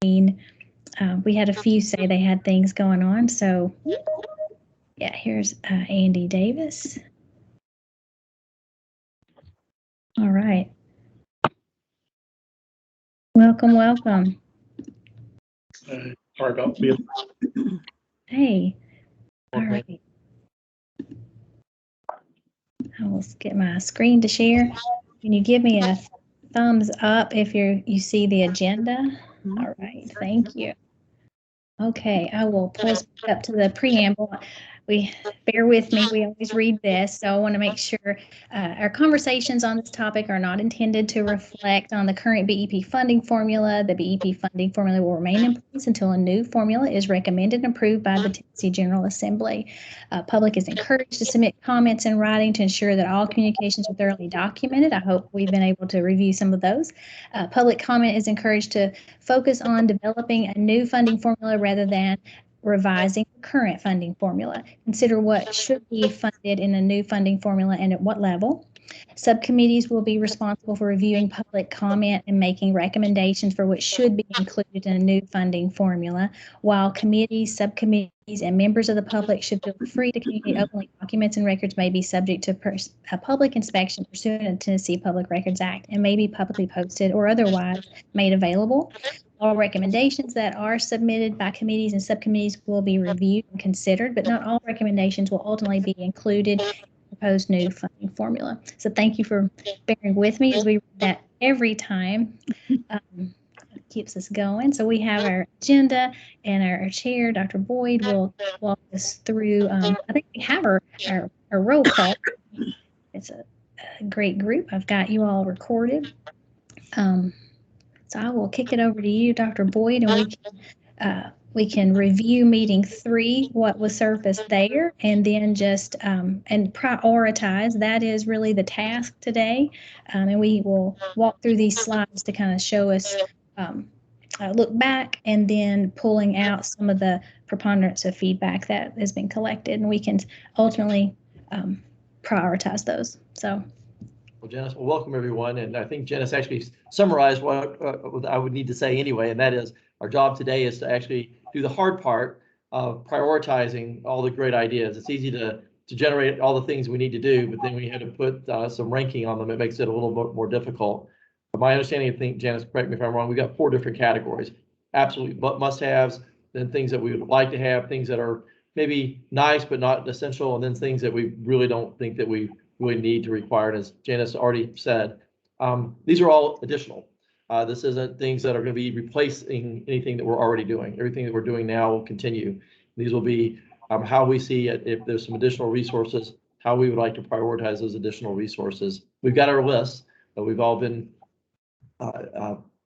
We had a few say they had things going on. So yeah, here's Andy Davis. All right. Welcome, welcome. Sorry about being. Hey. All right. I will get my screen to share. Can you give me a thumbs up if you see the agenda? All right. Thank you. Okay, I will pull us up to the preamble. Bear with me, we always read this, so I want to make sure our conversations on this topic are not intended to reflect on the current BEP funding formula. The BEP funding formula will remain in place until a new formula is recommended and approved by the Tennessee General Assembly. Public is encouraged to submit comments in writing to ensure that all communications are thoroughly documented. I hope we've been able to review some of those. Public comment is encouraged to focus on developing a new funding formula rather than revising the current funding formula. Consider what should be funded in a new funding formula and at what level. Subcommittees will be responsible for reviewing public comment and making recommendations for what should be included in a new funding formula, while committees, subcommittees, and members of the public should feel free to communicate openly. Documents and records may be subject to a public inspection pursuant to the Tennessee Public Records Act and may be publicly posted or otherwise made available. All recommendations that are submitted by committees and subcommittees will be reviewed and considered, but not all recommendations will ultimately be included in the proposed new funding formula. So thank you for bearing with me as we read that every time. It keeps us going. So we have our agenda, and our chair, Dr. Boyd, will walk us through. I think we have our roll call. It's a great group. I've got you all recorded. So I will kick it over to you, Dr. Boyd, and we can review meeting 3, what was surfaced there, and then just and prioritize. That is really the task today, and we will walk through these slides to kind of show us look back and then pulling out some of the preponderance of feedback that has been collected, and we can ultimately prioritize those. So. Well, Janice, well, welcome everyone. And I think Janice actually summarized what I would need to say anyway, and that is our job today is to actually do the hard part of prioritizing all the great ideas. It's easy to generate all the things we need to do, but then we had to put some ranking on them. It makes it a little bit more difficult. But my understanding, I think, Janice, correct me if I'm wrong, we've got 4 different categories. Absolutely must-haves, then things that we would like to have, things that are maybe nice but not essential, and then things that we really don't think that we really need to require. And as Janice already said, these are all additional. This isn't things that are going to be replacing anything that we're already doing. Everything that we're doing now will continue. These will be how we see it, if there's some additional resources, how we would like to prioritize those additional resources. We've got our list, but we've all been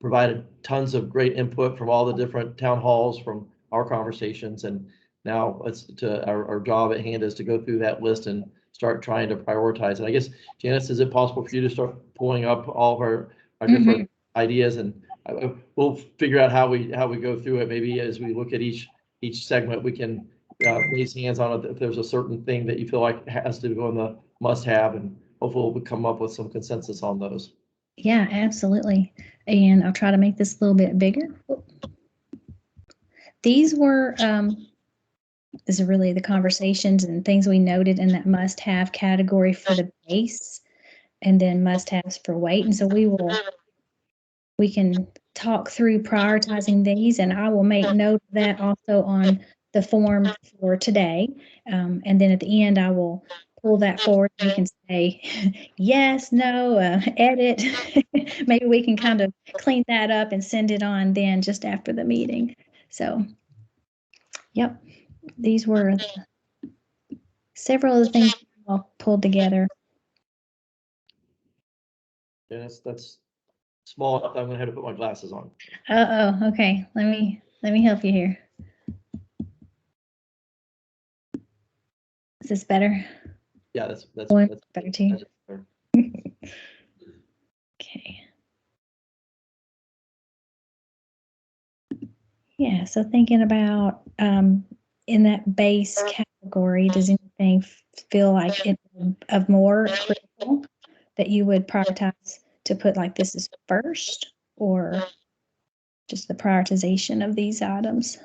provided tons of great input from all the different town halls, from our conversations, and now it's to our job at hand is to go through that list and start trying to prioritize. And I guess, Janice, is it possible for you to start pulling up all of our different ideas, and we'll figure out how we go through it. Maybe as we look at each segment, we can raise hands on it if there's a certain thing that you feel like has to go in the must-have, and hopefully we'll come up with some consensus on those. Yeah, absolutely. And I'll try to make this a little bit bigger. These were this is really the conversations and things we noted in that must-have category for the base, and then must-haves for weight. And so we can talk through prioritizing these, and I will make note of that also on the form for today. And then at the end, I will pull that forward. We can say yes, no, edit. Maybe we can kind of clean that up and send it on then just after the meeting. So, yep. These were several of the things all pulled together. Yes, that's small enough. I'm gonna have to put my glasses on. Okay. Let me help you here. Is this better? Yeah, that's better too. Okay. Yeah. So thinking about in that base category, does anything feel like it's of more critical that you would prioritize to put like this is first, or just the prioritization of these items.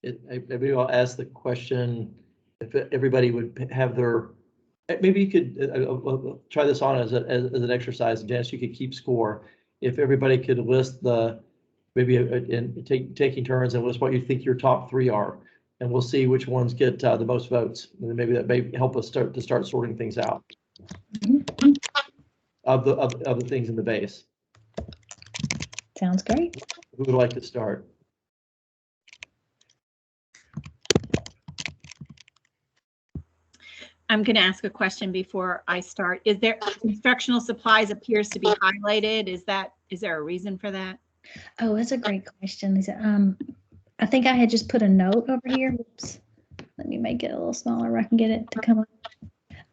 Maybe I'll ask the question, if everybody would have their, maybe you could try this on as an exercise. Janice, you could keep score. If everybody could list taking turns and list what you think your top 3 are, and we'll see which ones get the most votes. And maybe that may help us start sorting things out of the things in the base. Sounds great. Who would like to start? I'm going to ask a question before I start. Is there instructional supplies appears to be highlighted? Is there a reason for that? Oh, that's a great question, Lisa. I think I had just put a note over here. Oops. Let me make it a little smaller where I can get it to come up.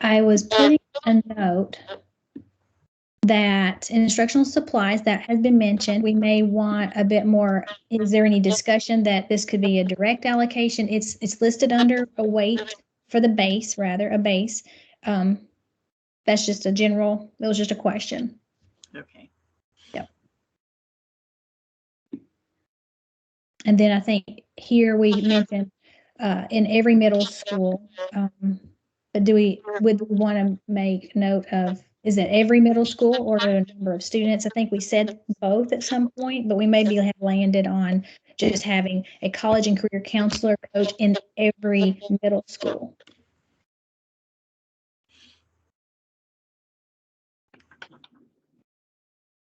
I was putting a note that instructional supplies that has been mentioned, we may want a bit more. Is there any discussion that this could be a direct allocation? It's listed under a weight for the base, rather a base. That's just a general, it was just a question. Okay. Yep. And then I think here we mentioned in every middle school, but would we want to make note of, is it every middle school or a number of students? I think we said both at some point, but we maybe have landed on just having a college and career counselor coach in every middle school.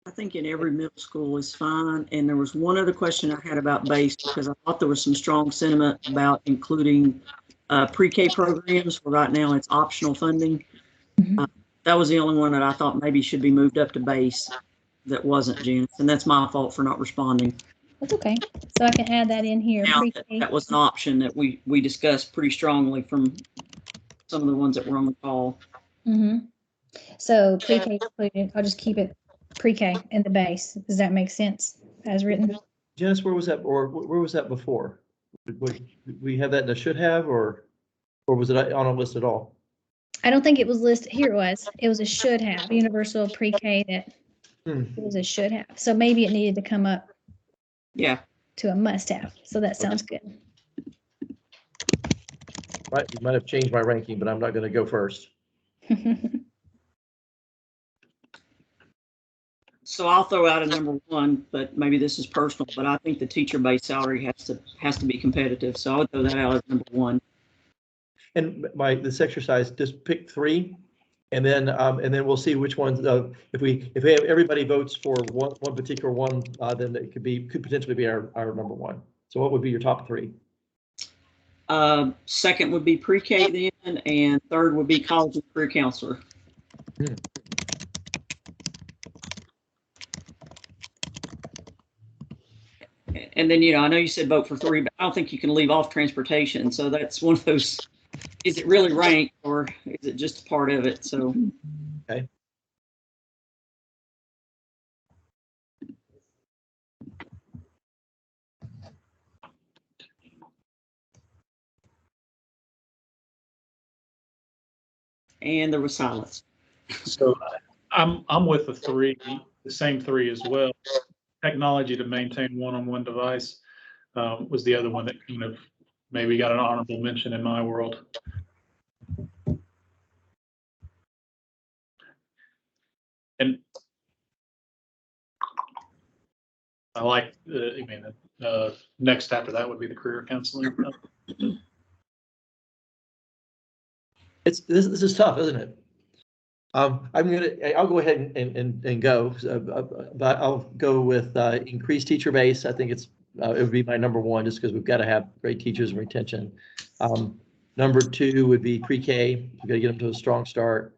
I think in every middle school is fine. And there was one other question I had about base, because I thought there was some strong sentiment about including pre-K programs, where right now it's optional funding. Mm-hmm. That was the only one that I thought maybe should be moved up to base that wasn't, Janice, and that's my fault for not responding. That's okay. So I can add that in here. Now, that was an option that we discussed pretty strongly from some of the ones that were on the call. Mm-hmm. So pre-K included, I'll just keep it pre-K in the base. Does that make sense as written? Janice, where was that, or where was that before? Would we have that in a should have, or was it on a list at all? I don't think it was listed. Here it was. It was a should have, universal pre-K that it was a should have. So maybe it needed to come up to a must have. So that sounds good. Right, you might have changed my ranking, but I'm not going to go first. So I'll throw out a number 1, but maybe this is personal, but I think the teacher base salary has to be competitive. So I would throw that out as number 1. And this exercise, just pick 3, and then we'll see which ones. If everybody votes for one particular one, then it could potentially be our number 1. So what would be your top 3? Second would be pre-K then, and third would be college and career counselor. And then, I know you said vote for 3, but I don't think you can leave off transportation. So that's one of those, is it really ranked or is it just a part of it? So. Okay. And there was silence. So I'm with the same 3 as well. Technology to maintain one-on-one device was the other one that kind of maybe got an honorable mention in my world. And I like, next after that would be the career counseling. This is tough, isn't it? I'll go ahead and go, but I'll go with increased teacher base. I think it would be my number 1, just because we've got to have great teachers and retention. Number 2 would be pre-K. We've got to get them to a strong start.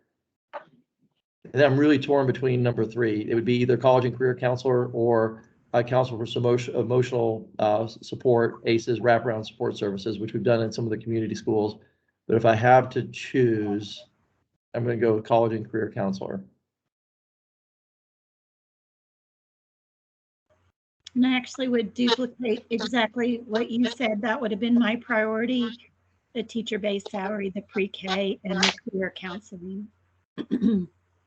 And then I'm really torn between number 3. It would be either college and career counselor or a counselor for some emotional support, ACEs, wraparound support services, which we've done in some of the community schools. But if I have to choose, I'm going to go with college and career counselor. And I actually would duplicate exactly what you said. That would have been my priority, the teacher base salary, the pre-K, and the career counseling.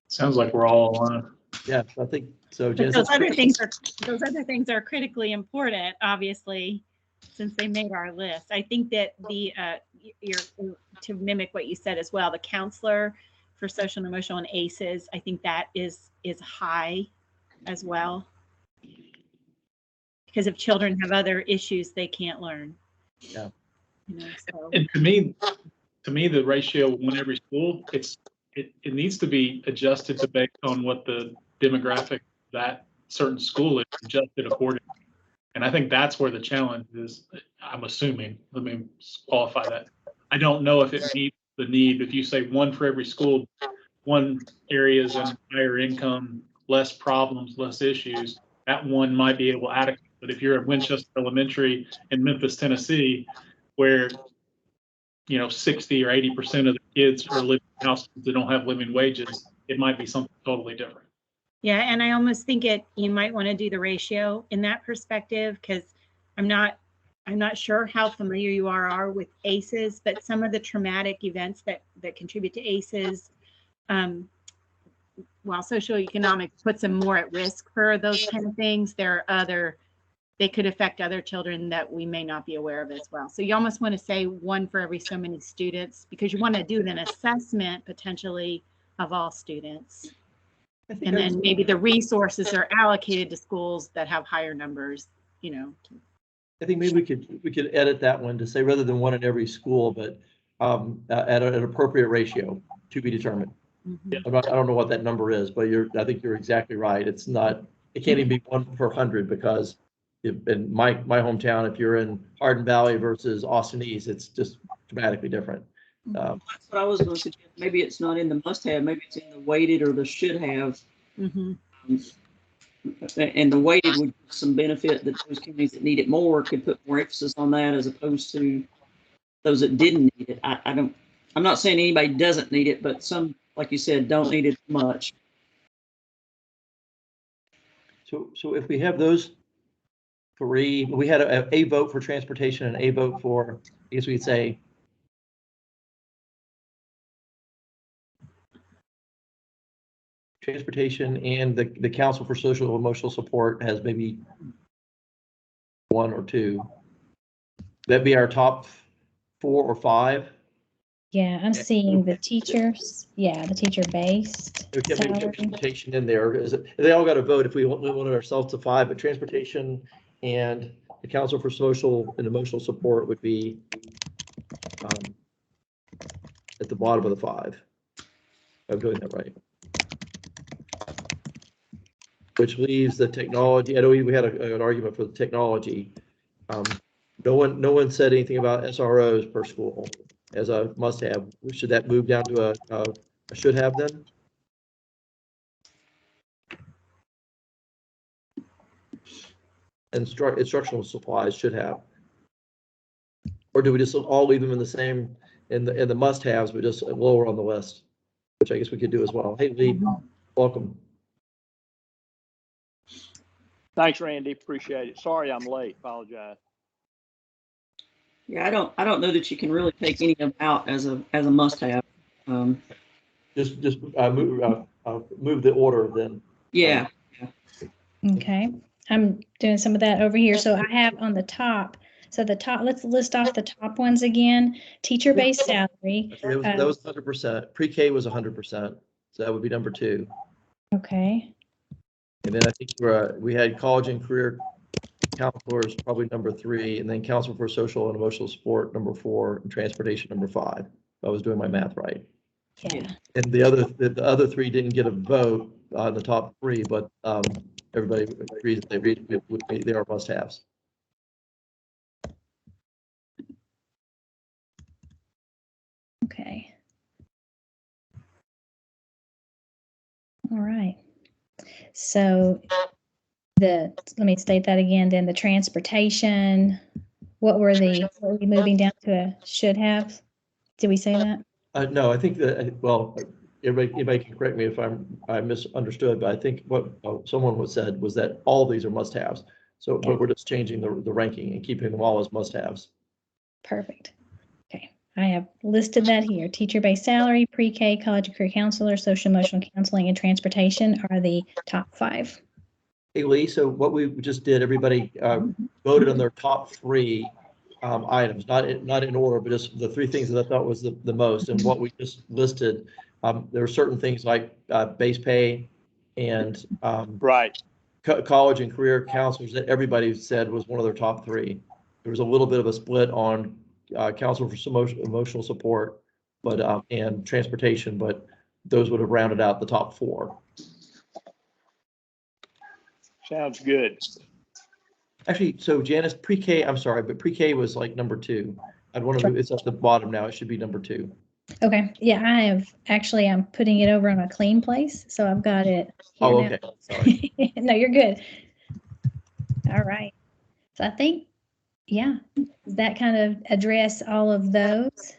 Sounds like we're all aligned. Yeah, I think so. But Janice, those other things are critically important, obviously, since they made our list. I think that to mimic what you said as well, the counselor for social and emotional and ACEs, I think that is high as well. Because if children have other issues, they can't learn. Yeah. You know, so. And to me, the ratio of one every school, it needs to be adjusted to based on what the demographic that certain school is, adjusted accordingly. And I think that's where the challenge is. I'm assuming. Let me qualify that. I don't know if it meets the need. If you say one for every school, one areas in higher income, less problems, less issues, that one might be able to adequate. But if you're at Winchester Elementary in Memphis, Tennessee, where 60 or 80% of the kids are living in households that don't have living wages, it might be something totally different. Yeah, and I almost think you might want to do the ratio in that perspective, because I'm not sure how familiar you are with ACEs, but some of the traumatic events that contribute to ACEs, while socioeconomic puts them more at risk for those kind of things, they could affect other children that we may not be aware of as well. So you almost want to say one for every so many students, because you want to do an assessment potentially of all students. And then maybe the resources are allocated to schools that have higher numbers, I think maybe we could edit that one to say rather than one in every school, but at an appropriate ratio to be determined. Mm-hmm. I don't know what that number is, but I think you're exactly right. It can't even be 1 per 100, because in my hometown, if you're in Hardin Valley versus Austin East, it's just dramatically different. That's what I was going to suggest. Maybe it's not in the must-have. Maybe it's in the weighted or the should-have. Mm-hmm. And the weighted would give some benefit that those counties that need it more could put more emphasis on that, as opposed to those that didn't need it. I'm not saying anybody doesn't need it, but some, like you said, don't need it much. So if we have those three, we had a vote for transportation and a vote for, I guess we'd say, transportation, and the Council for Social and Emotional Support has maybe 1 or 2. That'd be our top 4 or 5. Yeah, I'm seeing the teachers. Yeah, the teacher-based We can't make salary. transportation in there. They all got to vote if we wanted ourselves to 5, but transportation and the Council for Social and Emotional Support would be at the bottom of the 5. I'm doing that right. Which leaves the technology. I know we had an argument for the technology. No one said anything about SROs per school as a must-have. Should that move down to a should-have then? Instructional supplies should have. Or do we just all leave them in the same in the must-haves, but just lower on the list, which I guess we could do as well. Hey Lee, welcome. Thanks, Randy. Appreciate it. Sorry I'm late. Apologize. Yeah, I don't know that you can really take any of them out as a must-have. Just move the order then. Yeah. Okay, I'm doing some of that over here. So I have on the top, let's list off the top ones again. Teacher-based salary. That was 100%. Pre-K was 100%. So that would be number 2. Okay. And then I think we had college and career counselors probably number 3, and then Council for Social and Emotional Support number 4, and transportation number 5. If I was doing my math right. Yeah. And the other 3 didn't get a vote on the top 3, but everybody agrees that they are must-haves. Okay. All right. So let me state that again, then the transportation, what were we moving down to a should have? Did we say that? No, I think that, well, everybody can correct me if I misunderstood, but I think what someone said was that all these are must-haves. So, but we're just changing the ranking and keeping them all as must-haves. Perfect. Okay. I have listed that here. Teacher-based salary, pre-K, college and career counselor, social emotional counseling, and transportation are the top 5. Hey, Lee, so what we just did, everybody voted on their top 3 items, not in order, but just the 3 things that I thought was the most. And what we just listed, there were certain things like base pay and Right. college and career counselors that everybody said was one of their top 3. There was a little bit of a split on counselor for some emotional support, but and transportation, but those would have rounded out the top 4. Sounds good. Actually, so Janice, pre-K, I'm sorry, but pre-K was like number 2. I'd want to, it's at the bottom now. It should be number 2. Okay. Yeah, I'm putting it over on a clean place. So I've got it here Oh, now. okay. Sorry. No, you're good. All right. So I think, yeah, does that kind of address all of those?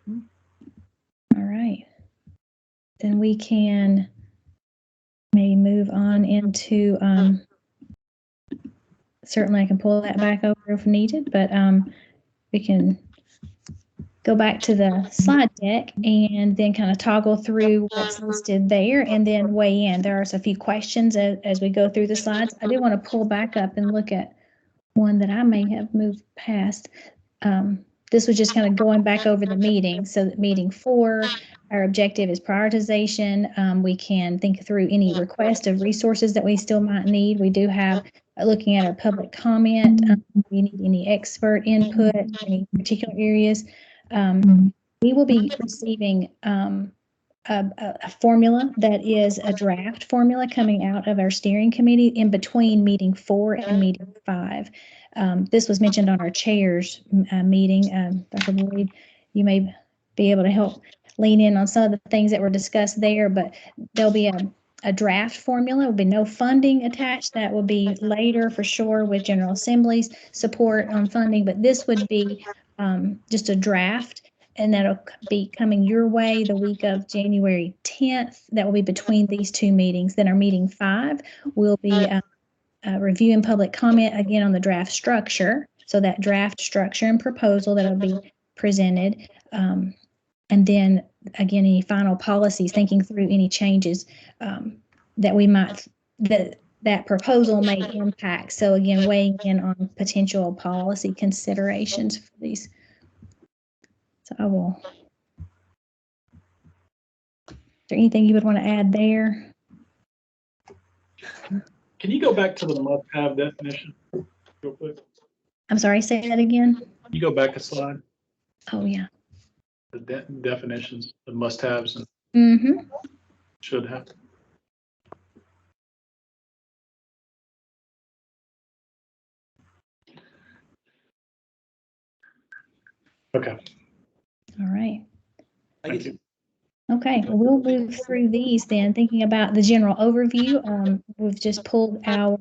All right. Then we can maybe move on into, certainly I can pull that back over if needed, but we can go back to the slide deck and then kind of toggle through what's listed there and then weigh in. There are a few questions as we go through the slides. I do want to pull back up and look at one that I may have moved past. This was just kind of going back over the meeting. So that meeting 4, our objective is prioritization. We can think through any request of resources that we still might need. We do have looking at our public comment. We need any expert input, any particular areas. We will be receiving a formula that is a draft formula coming out of our steering committee in between meeting 4 and meeting 5. This was mentioned on our chairs meeting. Dr. Boyd, you may be able to help lean in on some of the things that were discussed there, but there'll be a draft formula. There will be no funding attached. That will be later for sure with General Assembly's support on funding, but this would be just a draft, and that'll be coming your way the week of January 10th. That will be between these 2 meetings. Then our meeting 5 will be review and public comment again on the draft structure. So that draft structure and proposal that'll be presented. And then again, any final policies, thinking through any changes that we might, that proposal may impact. So again, weighing in on potential policy considerations for these. So I will. Is there anything you would want to add there? Can you go back to the must-have definition real quick? I'm sorry, say that again. You go back a slide, Oh, yeah. the definitions, the must-haves and Mm-hmm. should have. Okay. All right. Thank you. Okay, well, we'll move through these then, thinking about the general overview. We've just pulled our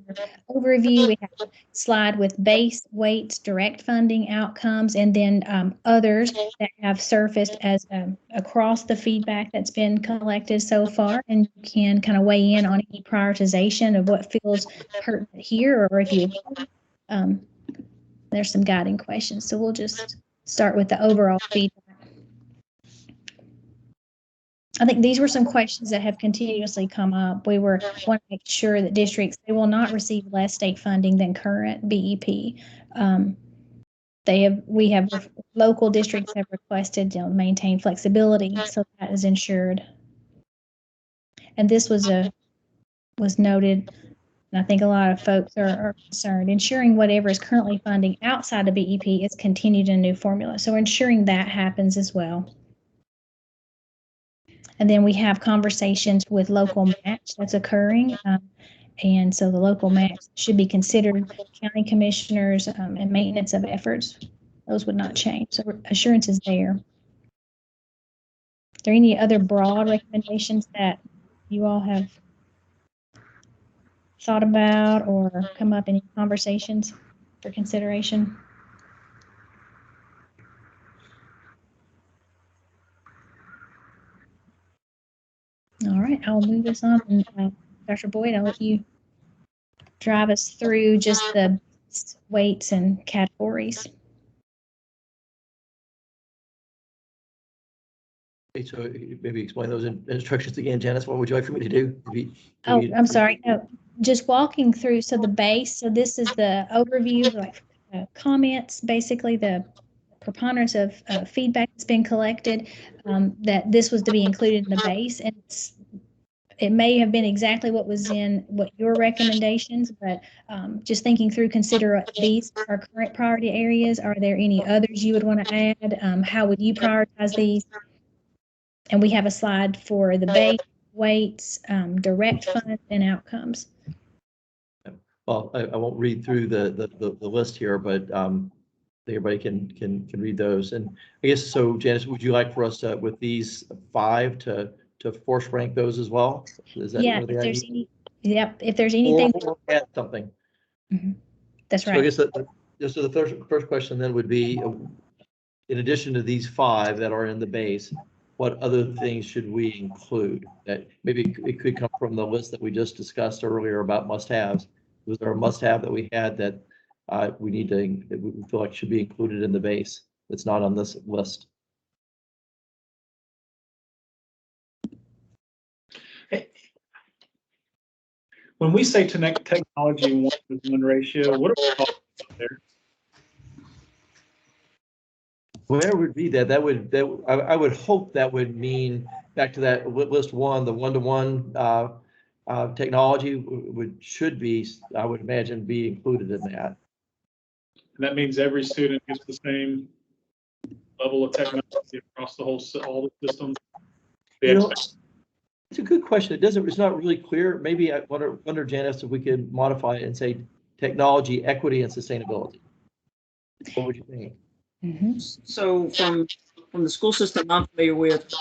overview. We have a slide with base, weights, direct funding, outcomes, and then others that have surfaced as across the feedback that's been collected so far. And you can kind of weigh in on any prioritization of what feels pertinent here, or if you, there's some guiding questions. So we'll just start with the overall feedback. I think these were some questions that have continuously come up. We want to make sure that districts, they will not receive less state funding than current BEP. Local districts have requested to maintain flexibility, so that is ensured. And this was noted, and I think a lot of folks are concerned. Ensuring whatever is currently funding outside of BEP is continued in a new formula. So ensuring that happens as well. And then we have conversations with local match that's occurring. And so the local match should be considered county commissioners and maintenance of efforts. Those would not change. So assurance is there. Are there any other broad recommendations that you all have thought about or come up in conversations for consideration? All right, I'll move this on. And Dr. Boyd, I'll let you drive us through just the weights and categories. Okay, so maybe explain those instructions again, Janice. What would you like for me to do? Oh, I'm sorry. No, just walking through. So the base, so this is the overview, like comments, basically the preponderance of feedback that's been collected, that this was to be included in the base. And it may have been exactly what was in what your recommendations, but just thinking through, consider these are current priority areas. Are there any others you would want to add? How would you prioritize these? And we have a slide for the base, weights, direct funds, and outcomes. Well, I won't read through the list here, but everybody can read those. And I guess so, Janice, would you like for us with these 5 to force rank those as well? Is that Yeah, one of the if there's ideas? if there's anything. Or add something. That's So I right. guess so the first question then would be, in addition to these 5 that are in the base, what other things should we include? That maybe it could come from the list that we just discussed earlier about must-haves. Was there a must-have that we had that we feel like should be included in the base that's not on this list? When we say technology 1-to-1 ratio, what are we talking about there? When I would read that, I would hope that would mean back to that list 1, the 1-to-1 technology should be, I would imagine, be included in that. And that means every student gets the same level of technology across all the systems. It's a good question. It's not really clear. Maybe I wonder, Janice, if we could modify it and say technology, equity, and sustainability. What would you think? So from the school system I'm familiar with,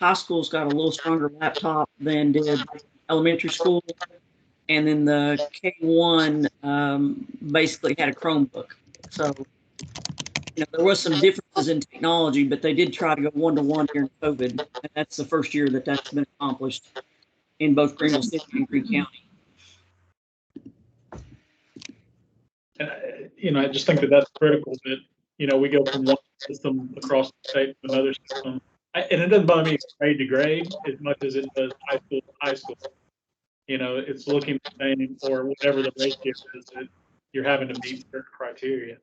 high school's got a little stronger laptop than did elementary school. And then the K1 basically had a Chromebook. So, there was some differences in technology, but they did try to go 1-to-1 during COVID. And that's the first year that that's been accomplished in both Greenville City and Greene County. And I just think that that's critical that, we go from one system across the state to another system. And it doesn't bother me grade to grade as much as it does high school to high school. It's looking the same, or whatever the ratio is, that you're having to meet certain criteria.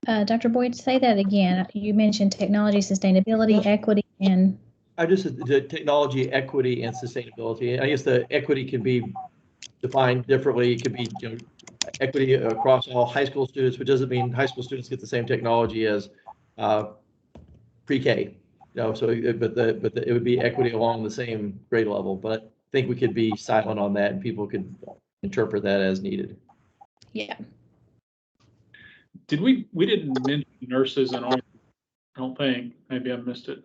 Dr. Boyd, say that again. You mentioned technology, sustainability, equity, and I just said the technology, equity, and sustainability. I guess the equity can be defined differently. It could be equity across all high school students, which doesn't mean high school students get the same technology as pre-K. So but it would be equity along the same grade level. But I think we could be silent on that, and people could interpret that as needed. Yeah. Did we didn't mention nurses and all? I don't think. Maybe I missed it.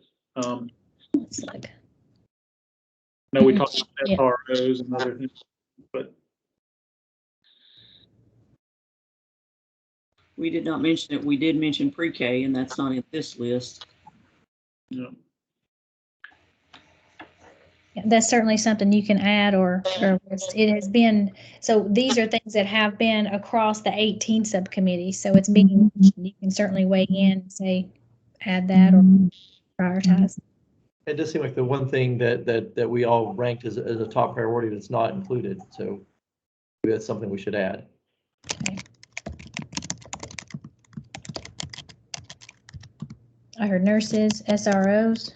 Let's look. No, we talked about SROs and other things, but We did not mention it. We did mention pre-K, and that's not in this list. yeah. That's certainly something you can add, or it has been. So these are things that have been across the 18 subcommittees. So it's being, you can certainly weigh in and say, add that or prioritize. It does seem like the one thing that we all ranked as a top priority that's not included. So maybe that's something we should add. Okay. I heard nurses, SROs.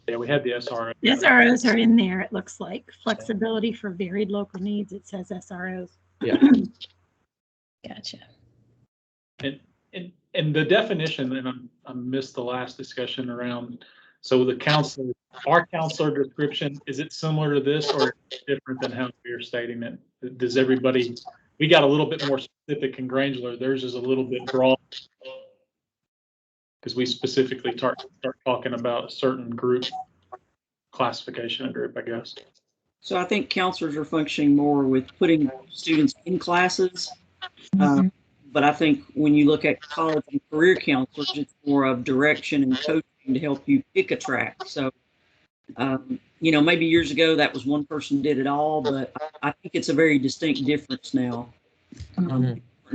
Yeah, we had the SRO. The SROs are in there, it looks like. Flexibility for varied local needs, it says SROs. Yeah. Gotcha. And the definition, and I missed the last discussion around, so the counselor, our counselor description, is it similar to this or different than how we are stating it? Does everybody, we got a little bit more specific and granular. Theirs is a little bit broad, because we specifically start talking about a certain group classification group, I guess. So I think counselors are functioning more with putting students in classes. But I think when you look at college and career counselors, it's more of direction and coaching to help you pick a track. So, maybe years ago that was one person did it all, but I think it's a very distinct difference now.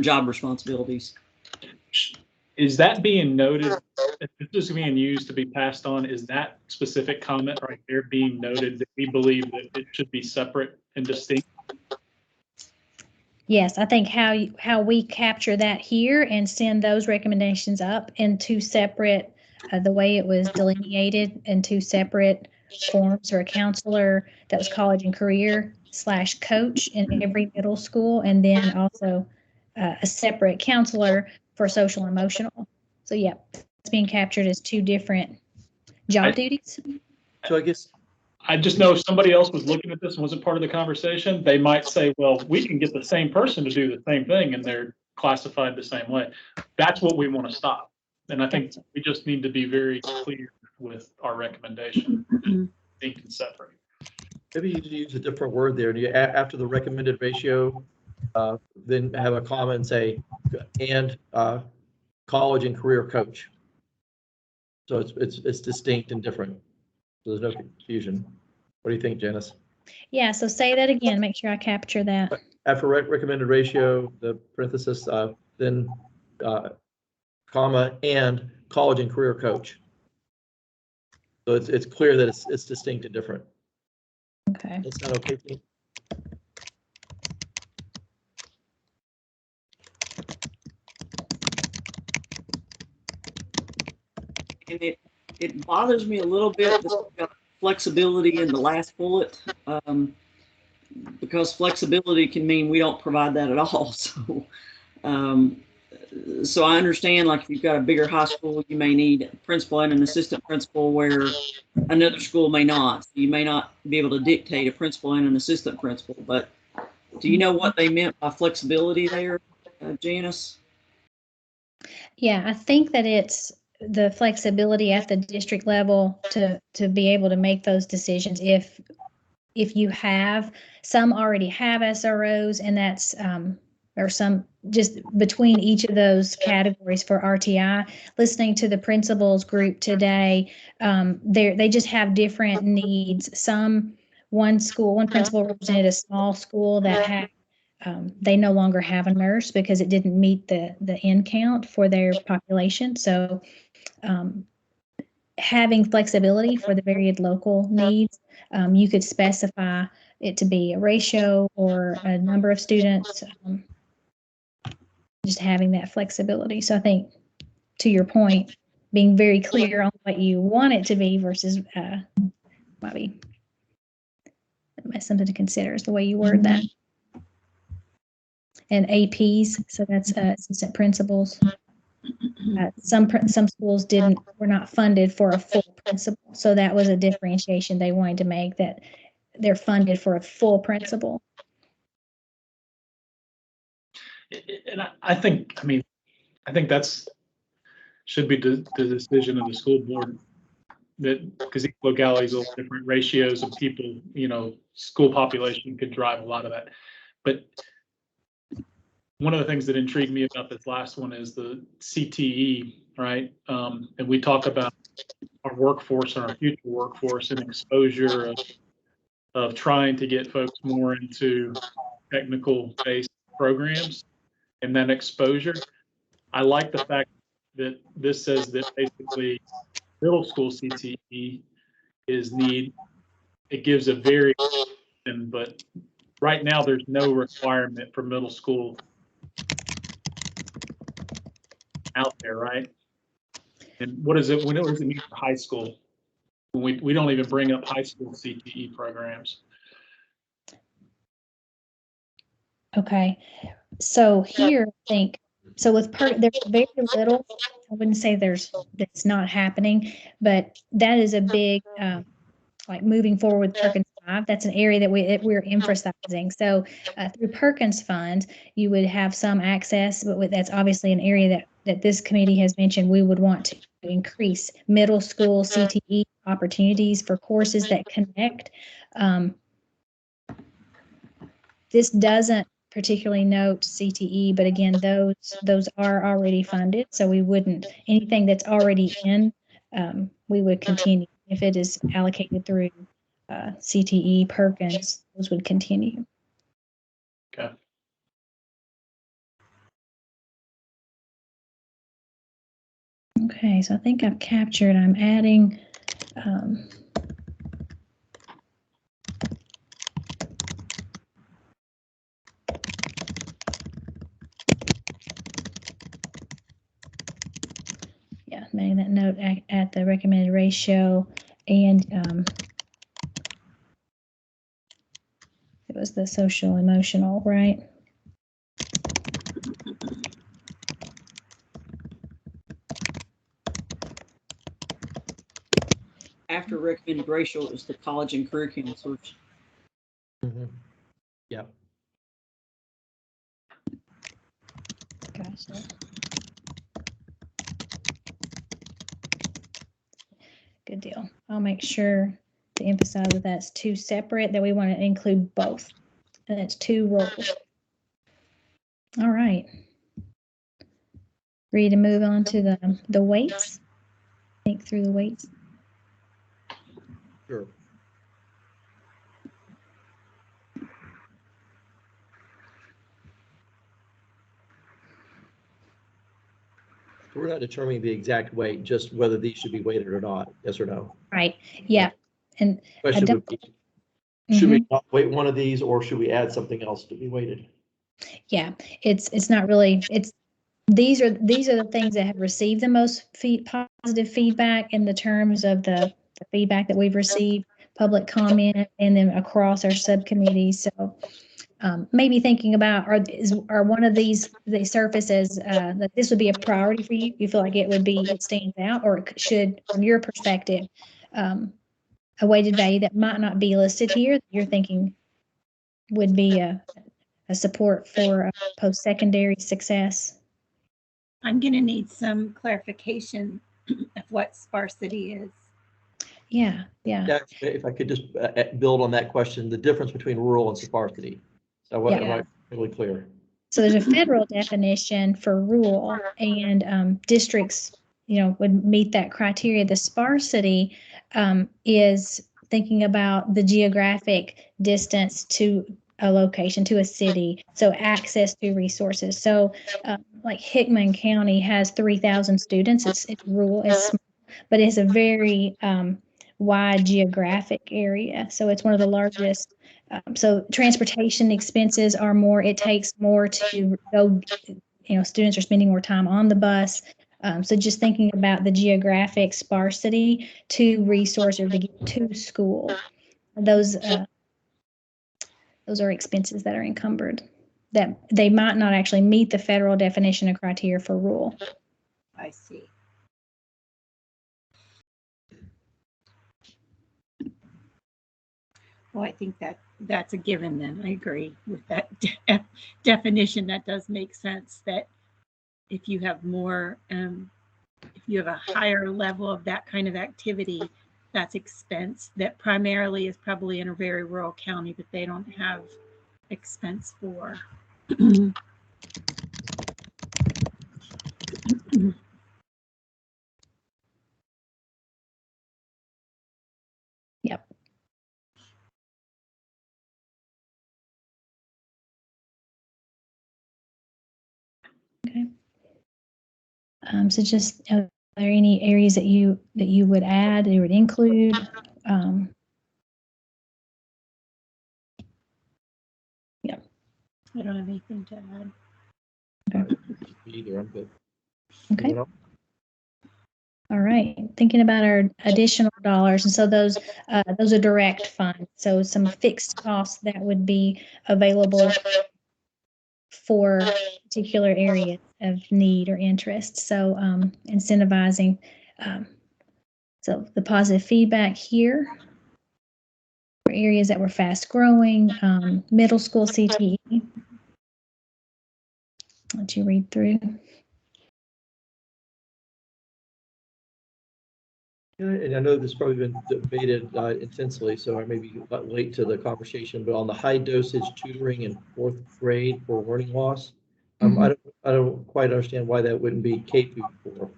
job responsibilities. Is that being noted? If this is being used to be passed on, is that specific comment right there being noted that we believe that it should be separate and distinct? Yes, I think how we capture that here and send those recommendations up in two separate, the way it was delineated in two separate forms, or a counselor that was college and career / coach in every middle school, and then also a separate counselor for social and emotional. So yeah, it's being captured as two different job duties. So I guess, I just know if somebody else was looking at this and wasn't part of the conversation, they might say, well, we can get the same person to do the same thing and they're classified the same way. That's what we want to stop. And I think we just need to be very clear with our recommendation, distinct and separate. maybe you use a different word there. Do you, after the recommended ratio, then have a comma and say, and college and career coach. So it's distinct and different. So there's no confusion. What do you think, Janice? Yeah, so say that again, make sure I capture that. After recommended ratio, the parenthesis, then comma, and college and career coach. So it's clear that it's distinct and different. Okay. That's not okay, Pete? And it bothers me a little bit that we've got flexibility in the last bullet, because flexibility can mean we don't provide that at all. So I understand, like, if you've got a bigger high school, you may need a principal and an assistant principal where another school may not. So you may not be able to dictate a principal and an assistant principal. But do you know what they meant by flexibility there, Janice? Yeah, I think that it's the flexibility at the district level to be able to make those decisions. If you have, some already have SROs, and that's or some just between each of those categories for RTI. Listening to the principals group today, they just have different needs. One principal represented a small school that had they no longer have a nurse because it didn't meet the end count for their population. So having flexibility for the varied local needs, you could specify it to be a ratio or a number of students, just having that flexibility. So I think, to your point, being very clear on what you want it to be versus might be something to consider is the way you word that. And APs, so that's assistant principals. Some schools were not funded for a full principal, so that was a differentiation they wanted to make, that they're funded for a full principal. And I think that's should be the decision of the school board, that because each locality is a little different, ratios of people, school population could drive a lot of that. But one of the things that intrigued me about this last one is the CTE, right? And we talk about our workforce and our future workforce and exposure of trying to get folks more into technical-based programs and then exposure. I like the fact that this says that basically middle school CTE is need. It gives a very, but right now there's no requirement for middle school out there, right? And what does it mean for high school? We don't even bring up high school CTE programs. Okay, so here I think, so with there's very little. I wouldn't say that's not happening, but that is a big like moving forward with Perkins 5. That's an area that we're emphasizing. So through Perkins funds, you would have some access, but that's obviously an area that this committee has mentioned we would want to increase middle school CTE opportunities for courses that connect. This doesn't particularly note CTE, but again, those are already funded, so we wouldn't, anything that's already in, we would continue. If it is allocated through CTE, Perkins, those would continue. Okay. Okay, so I think I've captured, I'm adding, yeah, made that note at the recommended ratio, and it was the social emotional, right? After recommended ratio, it was the college and career counselors. Yeah. Gotcha. Good deal. I'll make sure to emphasize that that's two separate, that we want to include both, and it's two roles. All right. Ready to move on to the weights? Think through the weights. Sure. So we're not determining the exact weight, just whether these should be weighted or not, yes or no? Right. Yeah. And Question would be, should mm-hmm. we not weight one of these, or should we add something else to be weighted? Yeah, it's not really, these are the things that have received the most positive feedback in the terms of the feedback that we've received, public comment, and then across our subcommittees. So maybe thinking about, are one of these, they surface as that this would be a priority for you? You feel like it stands out, or it should, from your perspective, a weighted value that might not be listed here, that you're thinking would be a support for post-secondary success? I'm going to need some clarification of what sparsity is. Yeah. If I could just build on that question, the difference between rural and sparsity. So what am I really clear? So there's a federal definition for rural, and districts, would meet that criteria. The sparsity is thinking about the geographic distance to a location, to a city, so access to resources. So like Hickman County has 3,000 students. It's rural, it's small, but it's a very wide geographic area. So it's one of the largest. So transportation expenses are more, it takes more to go, students are spending more time on the bus. So just thinking about the geographic sparsity to resources to get to school, those are expenses that are encumbered, that they might not actually meet the federal definition of criteria for rural. I see. Well, I think that's a given then. I agree with that definition. That does make sense, that if you have more, if you have a higher level of that kind of activity, that's expense that primarily is probably in a very rural county, but they don't have expense for. Yep. Okay. So just, are there any areas that you would add, you would include? Yeah. I don't have anything to add. Okay. Either, I'm good. Okay. All right. Thinking about our additional dollars, and so those are direct funds. So some fixed costs that would be available for particular areas of need or interest. So incentivizing. So the positive feedback here for areas that were fast growing, middle school CTE. Let you read through. And I know this has probably been debated intensely, so I may be late to the conversation, but on the high dosage tutoring in 4th grade for learning loss, I don't quite understand why that wouldn't be K-4.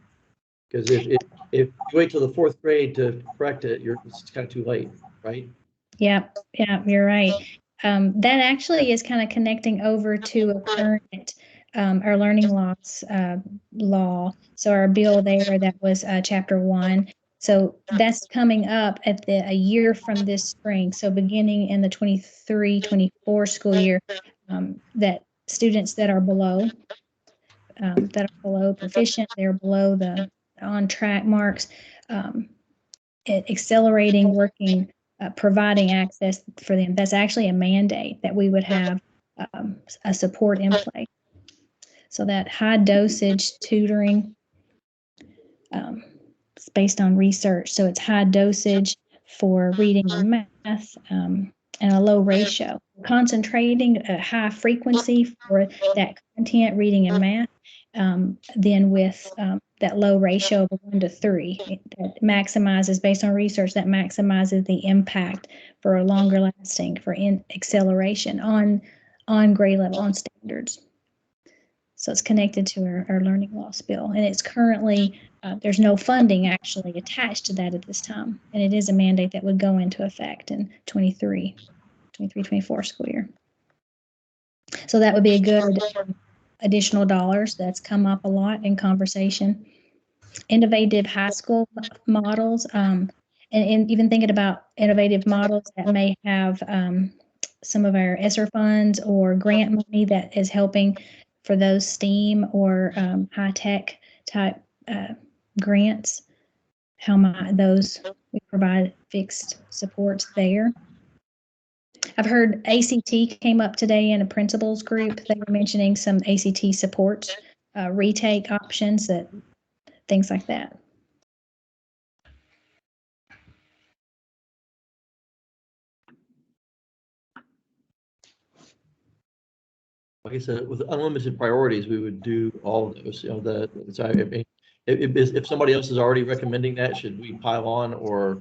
Because if you wait till the 4th grade to correct it, it's kind of too late, right? Yeah, you're right. That actually is kind of connecting over to a current our learning loss law. So our bill there, that was Chapter 1. So that's coming up at a year from this spring. So beginning in the 23-24 school year, that students that are below proficient, they're below the on track marks, accelerating, working, providing access for them. That's actually a mandate that we would have a support in place. So that high dosage tutoring, it's based on research. So it's high dosage for reading and math, and a low ratio. Concentrating a high frequency for that content, reading and math, then with that low ratio of 1 to 3, that maximizes, based on research, that maximizes the impact for a longer lasting, for acceleration on grade level, on standards. So it's connected to our learning loss bill, and it's currently, there's no funding actually attached to that at this time. And it is a mandate that would go into effect in 23-24 school year. So that would be a good additional dollars. That's come up a lot in conversation. Innovative high school models, and even thinking about innovative models that may have some of our ESSER funds or grant money that is helping for those STEAM or high-tech type grants. How might those, we provide fixed supports there. I've heard ACT came up today in a principals group. They were mentioning some ACT supports, retake options, things like that. Like I said, with unlimited priorities, we would do all of those. So I mean, if somebody else is already recommending that, should we pile on, or?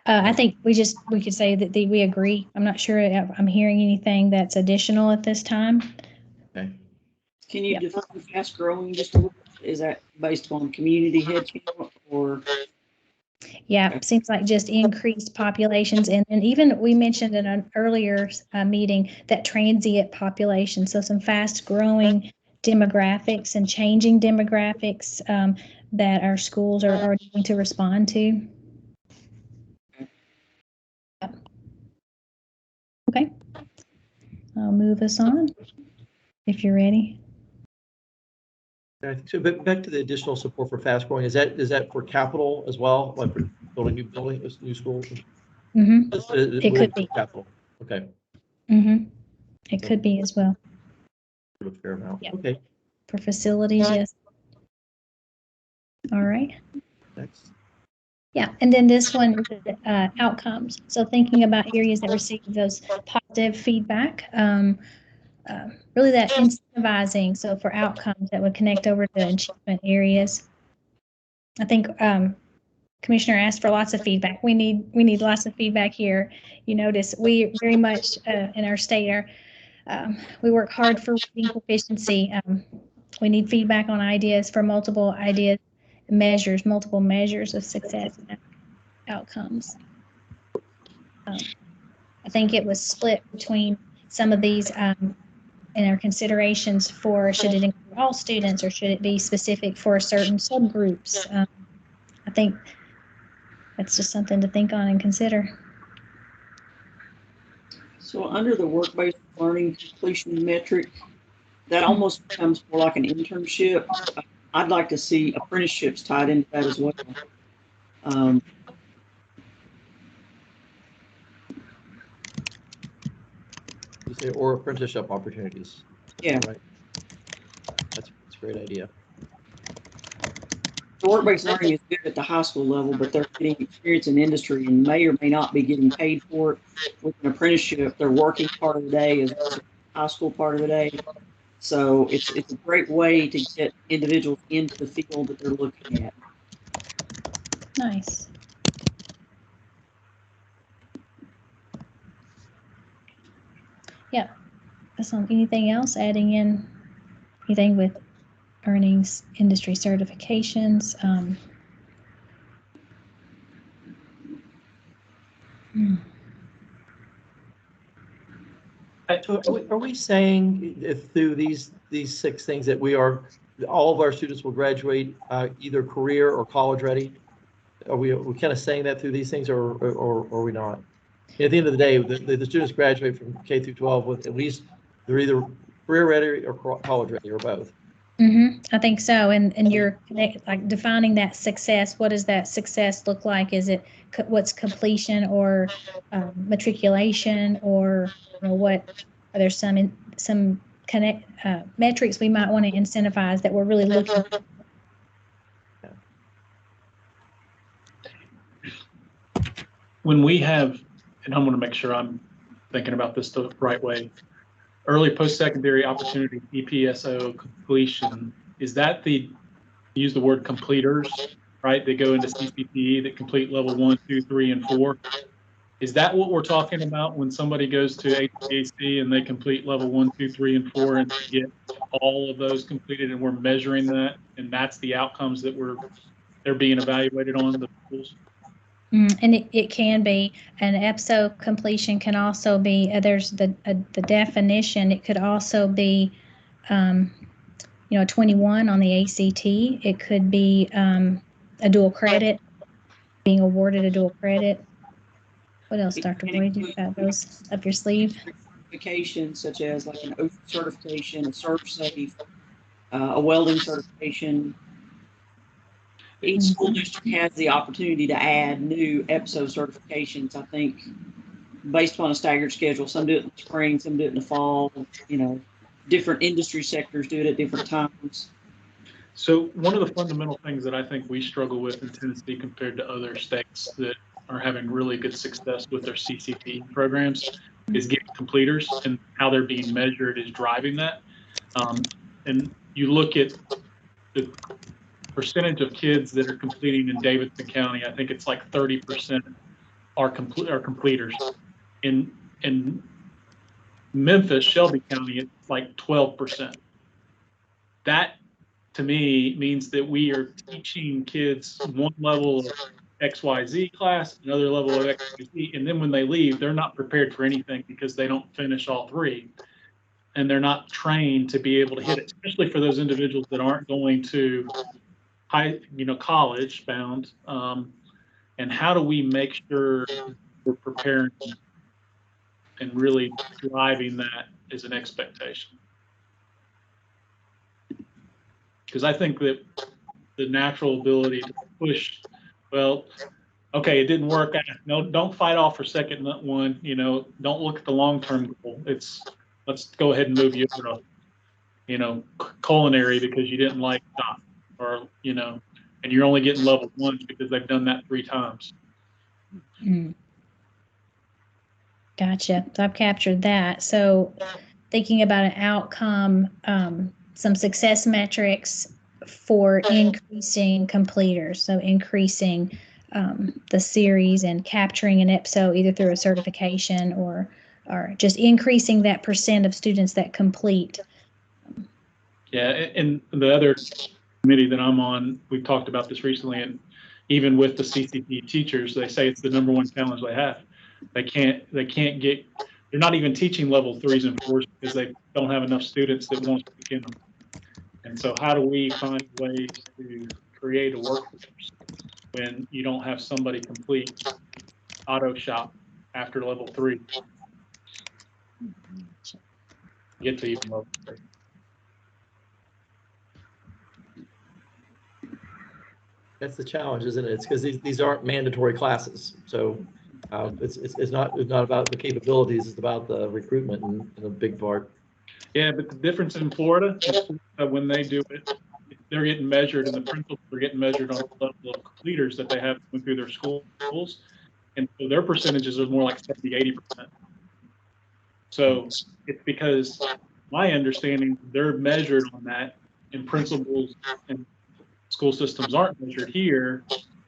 I think we could say that we agree. I'm not sure I'm hearing anything that's additional at this time. Okay. Can you define fast growing just a little? Is that based upon community headcount or? Yeah, seems like just increased populations. And even we mentioned in an earlier meeting that transient population. So some fast growing demographics and changing demographics that our schools are going to respond to. Okay, I'll move us on if you're ready. I think so. But back to the additional support for fast growing, is that for capital as well, like for building new schools? Mm-hmm. It could be capital. Okay. Mm-hmm. It could be as well. A fair amount. Yep. Okay. For facilities, yes. All right. Next. Yeah, and then this one, outcomes. So thinking about areas that receive those positive feedback, really that incentivizing. So for outcomes that would connect over to achievement areas. I think Commissioner asked for lots of feedback. We need lots of feedback here. You notice we very much in our state we work hard for reading proficiency. We need feedback on ideas for multiple measures of success and outcomes. I think it was split between some of these in our considerations for should it include all students or should it be specific for certain subgroups. I think that's just something to think on and consider. So under the work-based learning completion metric, that almost becomes more like an internship. I'd like to see apprenticeships tied into that as well. You say, or apprenticeship opportunities. Yeah. Right. That's a great idea. The work-based learning is good at the high school level, but they're getting experience in industry and may or may not be getting paid for it. With an apprenticeship, they're working part of the day as well as the high school part of the day. So it's a great way to get individuals into the field that they're looking at. Nice. Yeah. Anything else? Adding in anything with earnings, industry certifications. Are we saying if through these 6 things that all of our students will graduate either career or college ready? Are we kind of saying that through these things, or are we not? At the end of the day, the students graduate from K through 12 with at least they're either career ready or college ready or both. I think so. And you're like defining that success. What does that success look like? Is it what's completion or matriculation, or what? Are there some metrics we might want to incentivize that we're really looking? When we have, and I'm going to make sure I'm thinking about this the right way, early post-secondary opportunity, EPSO completion, is that use the word completers, right? They go into CCPE that complete level 1, 2, 3, and 4. Is that what we're talking about when somebody goes to HVAC and they complete level 1, 2, 3, and 4 and get all of those completed, and we're measuring that, and that's the outcomes that they're being evaluated on the schools? And it can be an EPSO completion can also be there's the definition. It could also be 21 on the ACT. It could be a dual credit, being awarded a dual credit. What else, Dr. Boyd? You've got those up your sleeve. Certifications such as like an OSHA certification, a ServSafe, a welding certification. Each school district has the opportunity to add new EPSO certifications, I think, based on a staggered schedule. Some do it in the spring, some do it in the fall. Different industry sectors do it at different times. So one of the fundamental things that I think we struggle with in Tennessee compared to other states that are having really good success with their CCP programs is getting completers, and how they're being measured is driving that. And you look at the percentage of kids that are completing in Davidson County, I think it's like 30% are completers. In Memphis, Shelby County, it's like 12%. That to me means that we are teaching kids one level of XYZ class, another level of XYZ, and then when they leave, they're not prepared for anything because they don't finish all 3. And they're not trained to be able to hit it, especially for those individuals that aren't going to college bound. And how do we make sure we're preparing and really driving that as an expectation? Because I think that the natural ability to push, well, okay, it didn't work out. No, don't fight off for second one. Don't look at the long-term goal. Let's go ahead and move you over to, culinary because you didn't like that, or and you're only getting level 1 because they've done that 3 times. Gotcha. So I've captured that. So thinking about an outcome, some success metrics for increasing completers. So increasing the series and capturing an EPSO either through a certification or just increasing that % of students that complete. Yeah, and the other committee that I'm on, we've talked about this recently, and even with the CCP teachers, they say it's the #1 challenge they have. They can't get, they're not even teaching level 3s and 4s because they don't have enough students that want to begin them. And so how do we find ways to create a workforce when you don't have somebody complete auto shop after level 3? Get to even level 3. That's the challenge, isn't it? It's because these aren't mandatory classes. So it's not about the capabilities, it's about the recruitment in a big part. Yeah, but the difference in Florida, when they do it, they're getting measured, and the principals are getting measured on the level of completers that they have going through their schools. And so their percentages are more like 70, 80%. So it's because my understanding, they're measured on that, and principals and school systems aren't measured here.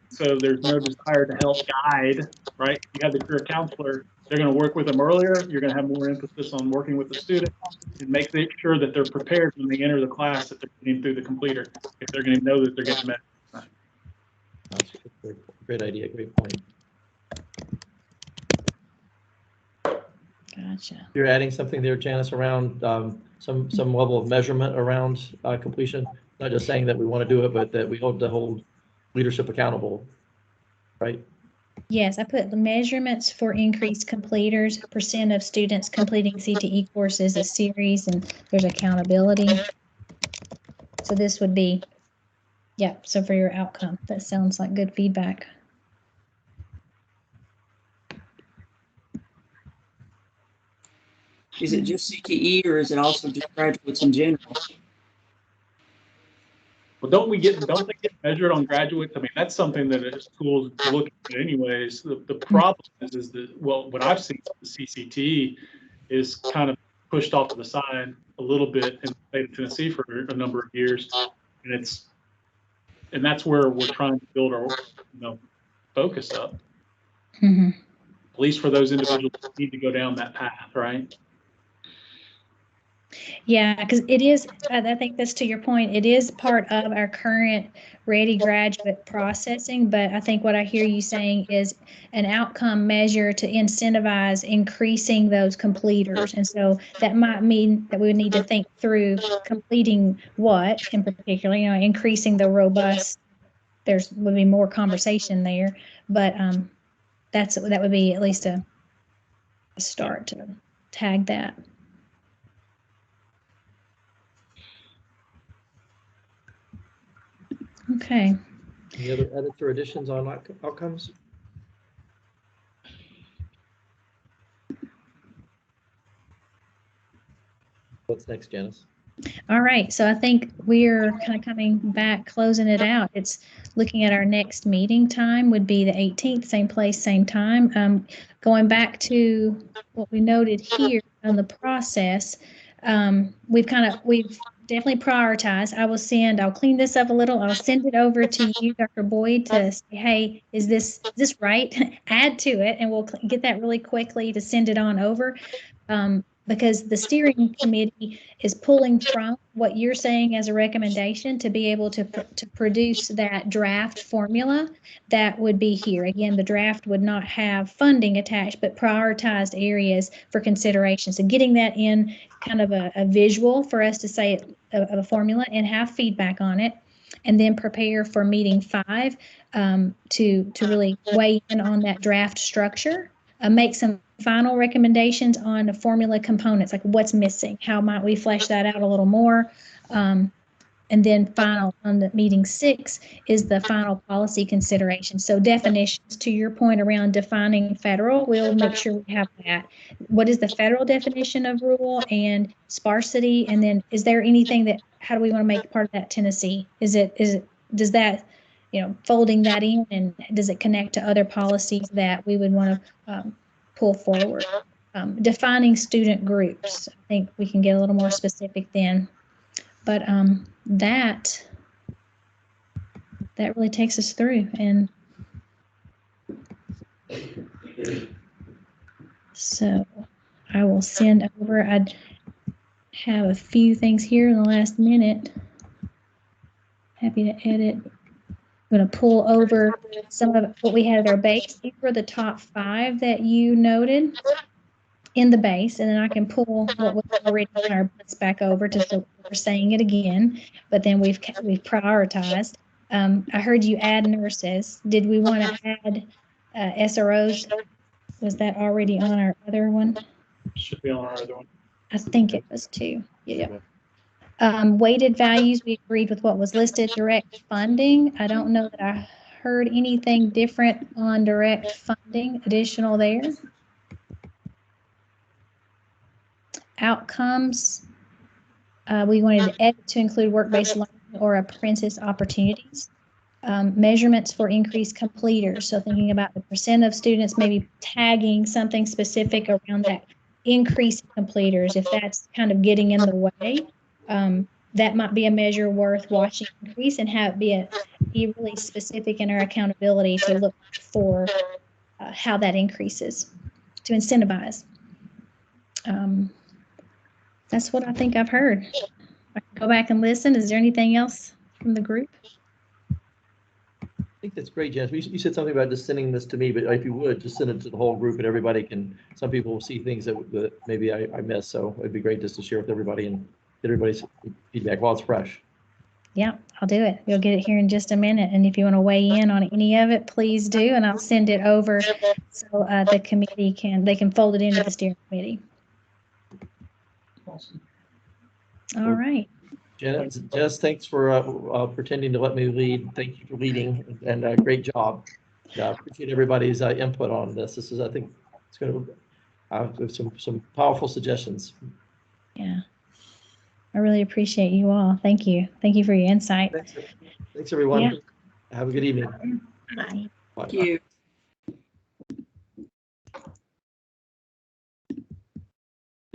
So there's no desire to help guide, right? You have the career counselor, they're going to work with them earlier. You're going to have more emphasis on working with the student and make sure that they're prepared when they enter the class, that they're getting through the completer, if they're going to know that they're getting met. That's a great idea, great point. Got Gotcha. You're adding something there, Janice, around some level of measurement around completion, not just saying that we want to do it, but that we hope to hold leadership accountable, right? Yes, I put the measurements for increased completers, percent of students completing CTE courses, a series, and there's accountability. So this would be, yeah, so for your outcome, that sounds like good feedback. Is it just CTE or is it also just graduates in general? Well, don't they get measured on graduates? I mean, that's something that schools look at anyways. The problem is that, well, what I've seen, the CCT is kind of pushed off to the side a little bit in the state of Tennessee for a number of years. And that's where we're trying to build our, focus up, Mm-hmm. at least for those individuals who need to go down that path, right? Yeah, because it is, I think that's to your point, it is part of our current ready graduate processing, but I think what I hear you saying is an outcome measure to incentivize increasing those completers. And so that might mean that we would need to think through completing what in particular, increasing the robust, would be more conversation there, but that would be at least a start to tag that. Okay. Any other edits or additions on outcomes? What's next, Janice? All right, so I think we're kind of coming back, closing it out. It's looking at our next meeting time would be the 18th, same place, same time. Going back to what we noted here on the process, we've definitely prioritized. I'll clean this up a little. I'll send it over to you, Dr. Boyd, to say, hey, is this right? Add to it, and we'll get that really quickly to send it on over. Because the steering committee is pulling from what you're saying as a recommendation to be able to produce that draft formula that would be here. Again, the draft would not have funding attached, but prioritized areas for consideration. So getting that in kind of a visual for us to say a formula and have feedback on it, and then prepare for meeting 5 to really weigh in on that draft structure. Make some final recommendations on the formula components, like what's missing, how might we flesh that out a little more, and then final on the meeting 6 is the final policy consideration. So definitions, to your point around defining federal, we'll make sure we have that. What is the federal definition of rural and sparsity? And then is there anything how do we want to make part of that Tennessee? Does that, folding that in, and does it connect to other policies that we would want to pull forward? Defining student groups, I think we can get a little more specific then. But that really takes us through. And so I will send over, I have a few things here in the last minute. Happy to edit. I'm going to pull over some of what we had at our base. These were the top 5 that you noted in the base, and then I can pull what was already on our base back over to so we're saying it again, but then we've prioritized. I heard you add nurses. Did we want to add SROs? Was that already on our other one? Should be on our other one. I think it was too. Yeah. Weighted values, we agreed with what was listed. Direct funding, I don't know that I heard anything different on direct funding additional there. Outcomes, we wanted to edit to include work-based learning or apprentice opportunities. Measurements for increased completers, so thinking about the percent of students, maybe tagging something specific around that increase in completers. If that's kind of getting in the way, that might be a measure worth watching increase, and have it be really specific in our accountability to look for how that increases to incentivize. That's what I think I've heard. I can go back and listen. Is there anything else from the group? think that's great, Janice. You said something about just sending this to me, but if you would, just send it to the whole group and everybody can, some people will see things that maybe I missed. So it'd be great just to share with everybody and get everybody's feedback while it's fresh. Yeah, I'll do it. You'll get it here in just a minute. And if you want to weigh in on any of it, please do. And I'll send it over so the committee they can fold it into the steering committee. Awesome. All right. Jess, thanks for pretending to let me lead. Thank you for leading and great job. I appreciate everybody's input on this. This is, I think, it's going to have some powerful suggestions. Yeah. I really appreciate you all. Thank you. Thank you for your insight. Thanks everyone. Yeah. Have a good evening. Bye. Bye. Thank you.